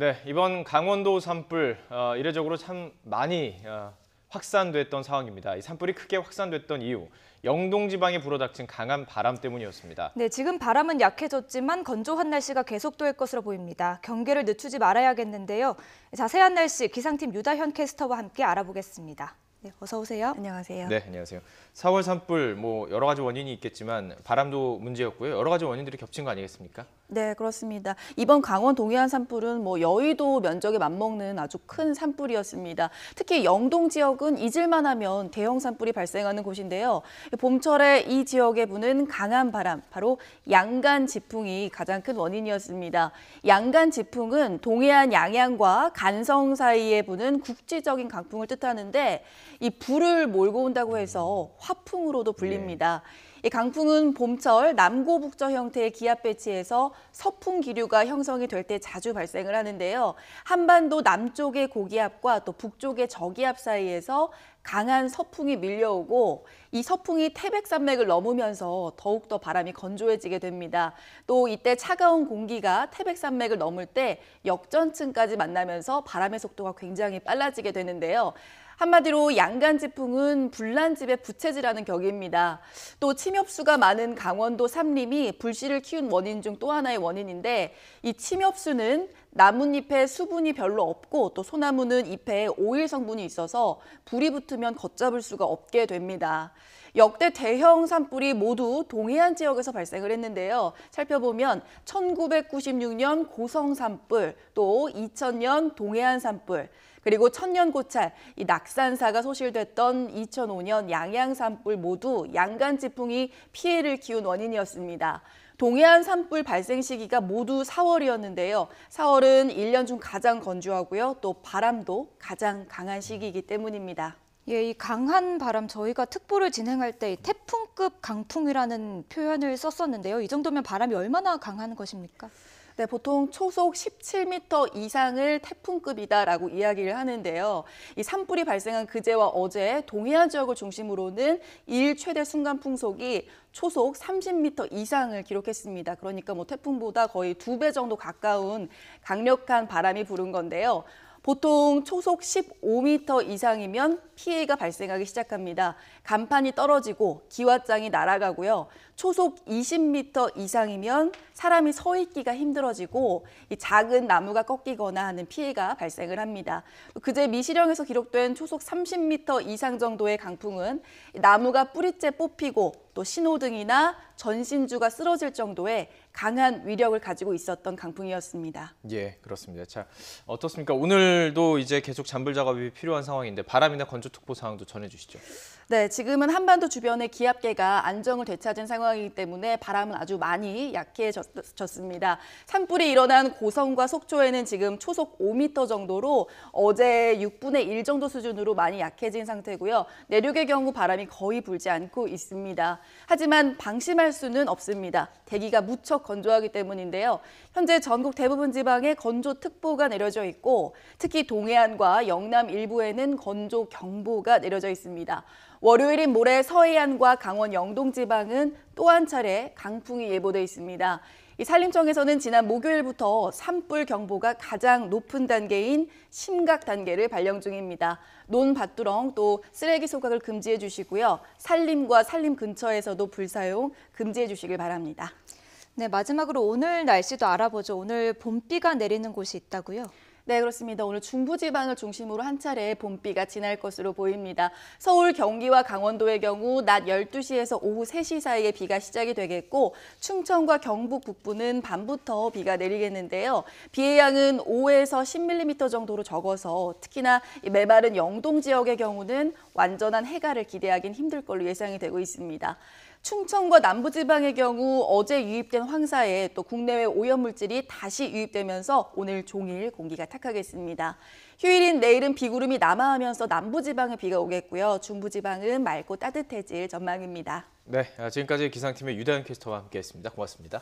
네, 이번 강원도 산불 이례적으로 참 많이 확산됐던 상황입니다. 이 산불이 크게 확산됐던 이유, 영동 지방에 불어닥친 강한 바람 때문이었습니다. 네, 지금 바람은 약해졌지만 건조한 날씨가 계속될 것으로 보입니다. 경계를 늦추지 말아야겠는데요. 자세한 날씨 기상팀 유다현 캐스터와 함께 알아보겠습니다. 네, 어서 오세요. 안녕하세요. 네, 안녕하세요. 4월 산불 여러 가지 원인이 있겠지만 바람도 문제였고요. 여러 가지 원인들이 겹친 거 아니겠습니까? 네, 그렇습니다. 이번 강원 동해안 산불은 여의도 면적에 맞먹는 아주 큰 산불이었습니다. 특히 영동 지역은 잊을만 하면 대형 산불이 발생하는 곳인데요. 봄철에 이 지역에 부는 강한 바람, 바로 양간 지풍이 가장 큰 원인이었습니다. 양간 지풍은 동해안 양양과 간성 사이에 부는 국지적인 강풍을 뜻하는데 이 불을 몰고 온다고 해서 화풍으로도 불립니다. 이 강풍은 봄철 남고북저 형태의 기압 배치에서 서풍 기류가 형성이 될 때 자주 발생을 하는데요. 한반도 남쪽의 고기압과 또 북쪽의 저기압 사이에서 강한 서풍이 밀려오고 이 서풍이 태백산맥을 넘으면서 더욱더 바람이 건조해지게 됩니다. 또 이때 차가운 공기가 태백산맥을 넘을 때 역전층까지 만나면서 바람의 속도가 굉장히 빨라지게 되는데요. 한마디로 양간지풍은 불난집의 부채질하는 격입니다. 또 침엽수가 많은 강원도 삼림이 불씨를 키운 원인 중 또 하나의 원인인데 이 침엽수는 나뭇잎에 수분이 별로 없고 또 소나무는 잎에 오일 성분이 있어서 불이 붙으면 걷잡을 수가 없게 됩니다. 역대 대형 산불이 모두 동해안 지역에서 발생을 했는데요. 살펴보면 1996년 고성 산불, 또 2000년 동해안 산불, 그리고 천년고찰, 이 낙산사가 소실됐던 2005년 양양 산불 모두 양간지풍이 피해를 키운 원인이었습니다. 동해안 산불 발생 시기가 모두 4월이었는데요. 4월은 1년 중 가장 건조하고요. 또 바람도 가장 강한 시기이기 때문입니다. 예, 이 강한 바람 저희가 특보를 진행할 때 태풍급 강풍이라는 표현을 썼었는데요. 이 정도면 바람이 얼마나 강한 것입니까? 네, 보통 초속 17m 이상을 태풍급이다라고 이야기를 하는데요. 이 산불이 발생한 그제와 어제 동해안 지역을 중심으로는 일 최대 순간 풍속이 초속 30m 이상을 기록했습니다. 그러니까 태풍보다 거의 2배 정도 가까운 강력한 바람이 부른 건데요. 보통 초속 15m 이상이면 피해가 발생하기 시작합니다. 간판이 떨어지고 기왓장이 날아가고요. 초속 20m 이상이면 사람이 서 있기가 힘들어지고 이 작은 나무가 꺾이거나 하는 피해가 발생을 합니다. 그제 미시령에서 기록된 초속 30m 이상 정도의 강풍은 나무가 뿌리째 뽑히고 또 신호등이나 전신주가 쓰러질 정도의 강한 위력을 가지고 있었던 강풍이었습니다. 예, 그렇습니다. 자, 어떻습니까? 오늘도 이제 계속 잔불 작업이 필요한 상황인데 바람이나 건조특보 상황도 전해주시죠. 네, 지금은 한반도 주변의 기압계가 안정을 되찾은 상황이기 때문에 바람은 아주 많이 약해졌습니다. 산불이 일어난 고성과 속초에는 지금 초속 5m 정도로 어제 6분의 1 정도 수준으로 많이 약해진 상태고요. 내륙의 경우 바람이 거의 불지 않고 있습니다. 하지만 방심할 수는 없습니다. 대기가 무척 건조하기 때문인데요. 현재 전국 대부분 지방에 건조특보가 내려져 있고 특히 동해안과 영남 일부에는 건조경보가 내려져 있습니다. 월요일인 모레 서해안과 강원 영동 지방은 또 한 차례 강풍이 예보돼 있습니다. 이 산림청에서는 지난 목요일부터 산불 경보가 가장 높은 단계인 심각 단계를 발령 중입니다. 논밭두렁 또 쓰레기 소각을 금지해 주시고요. 산림과 산림 근처에서도 불사용 금지해 주시길 바랍니다. 네, 마지막으로 오늘 날씨도 알아보죠. 오늘 봄비가 내리는 곳이 있다고요? 네, 그렇습니다. 오늘 중부지방을 중심으로 한 차례 봄비가 지날 것으로 보입니다. 서울, 경기와 강원도의 경우 낮 12시에서 오후 3시 사이에 비가 시작이 되겠고 충청과 경북 북부는 밤부터 비가 내리겠는데요. 비의 양은 5에서 10mm 정도로 적어서 특히나 메마른 영동 지역의 경우는 완전한 해갈을 기대하긴 힘들 걸로 예상이 되고 있습니다. 충청과 남부지방의 경우 어제 유입된 황사에 또 국내외 오염물질이 다시 유입되면서 오늘 종일 공기가 탁하겠습니다. 휴일인 내일은 비구름이 남하하면서 남부지방에 비가 오겠고요. 중부지방은 맑고 따뜻해질 전망입니다. 네, 지금까지 기상팀의 유다현 캐스터와 함께했습니다. 고맙습니다.